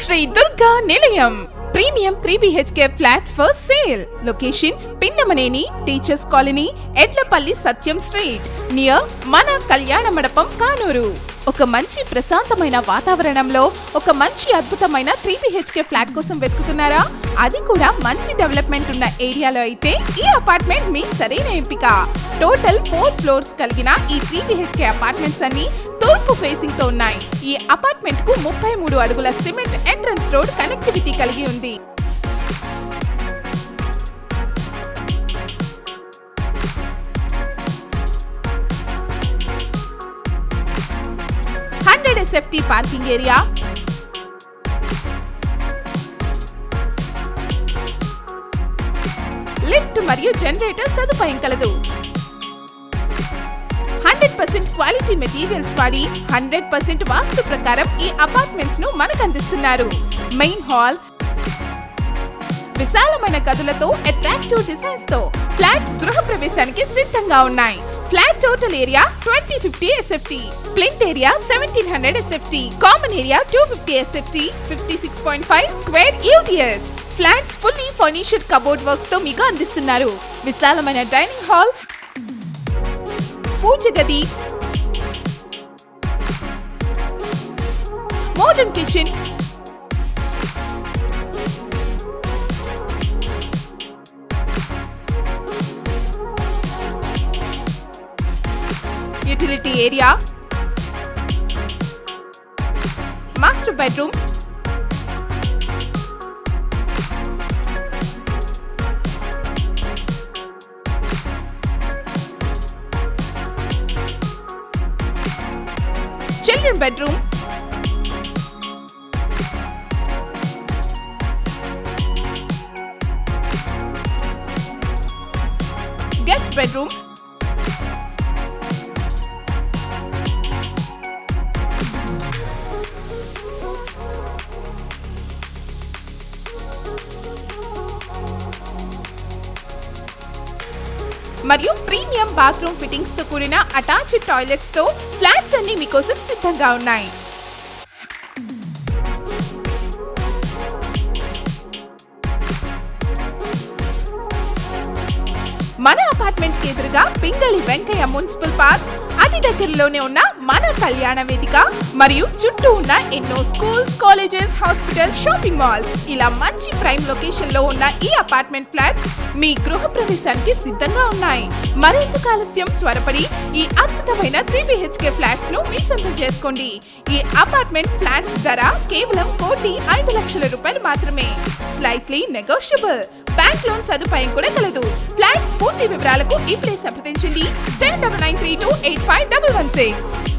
శ్రీ దుర్గా నిలయం premium 3 BHK flats for sale. Location Pinnamaneni teachers colony Edlapalli Satyam street near మన కళ్యాణ మండపం కానూరు. ఒక మంచి ప్రశాంతమైన వాతావరణంలో ఒక మంచి అద్భుతమైన 3 BHK ఫ్లాట్ కోసం వెతుకుతున్నారా? అది కూడా మంచి డెవలప్మెంట్ ఉన్న ఏరియాలో అయితే ఈ అపార్ట్మెంట్ మీ సరైన ఎంపిక. టోటల్ 4 ఫ్లోర్స్ కలిగిన ఈ 3 BHK అపార్ట్మెంట్స్ అన్ని తూర్పు ఫేసింగ్ తో ఉన్నాయి. ఈ అపార్ట్మెంట్ కు 33 అడుగుల సిమెంట్ ఎంట్రన్స్ రోడ్ కనెక్టివిటీ కలిగి ఉంది. సేఫ్టీ పార్కింగ్ ఏరియా, లిఫ్ట్ మరియు జనరేటర్ సదుపాయం కలదు. 100% క్వాలిటీ మెటీరియల్స్ వాడి 100% వాస్తు ప్రకారం ఈ అపార్ట్మెంట్స్ ను మనకు అందిస్తున్నారు. మెయిన్ హాల్, విశాలమైన గదులతో అట్రాక్టివ్ డిజైన్స్ తో ఫ్లాట్స్ గృహ ప్రవేశానికి సిద్ధంగా ఉన్నాయి. Flat total area 2050 SFT, plinth area 1700 SFT, common area 250 SFT, 56.5 square UTS. Flats fully furnished cupboard works తో మీకు అందిస్తున్నారు. విశాలమైన డైనింగ్ హాల్, పూజ గది, modern kitchen, utility area, master bedroom, children bedroom, guest bedroom, మరియు ప్రీమియం బాత్రూమ్ ఫిట్టింగ్స్ తో కూడిన attached toilets తో flats అన్ని మీకోసం సిద్ధంగా ఉన్నాయి. మన అపార్ట్మెంట్ కి ఎదురుగా పింగళి వెంకయ్య మున్సిపల్ పార్క్, అతి దగ్గరలోనే ఉన్న మన కళ్యాణ వేదిక మరియు చుట్టూ ఉన్న ఎన్నో schools, colleges, hospital, shopping malls, ఇలా మంచి ప్రైమ్ లొకేషన్ లో ఉన్న ఈ అపార్ట్మెంట్ ఫ్లాట్స్ మీ గృహ ప్రవేశానికి సిద్ధంగా ఉన్నాయి. మరింత ఆలస్యం, త్వరపడి ఈ అద్భుతమైన 3 BHK ఫ్లాట్స్ ను మీ సొంతం చేసుకోండి. ఈ అపార్ట్మెంట్ ఫ్లాట్స్ ధర కేవలం 1,05,00,000 రూపాయలు మాత్రమే. Slightly negotiable. బ్యాంక్ లోన్ సదుపాయం కూడా కలదు. ఫ్లాట్స్ పూర్తి వివరాలకు ఇప్పుడే సంప్రదించండి 7993285116.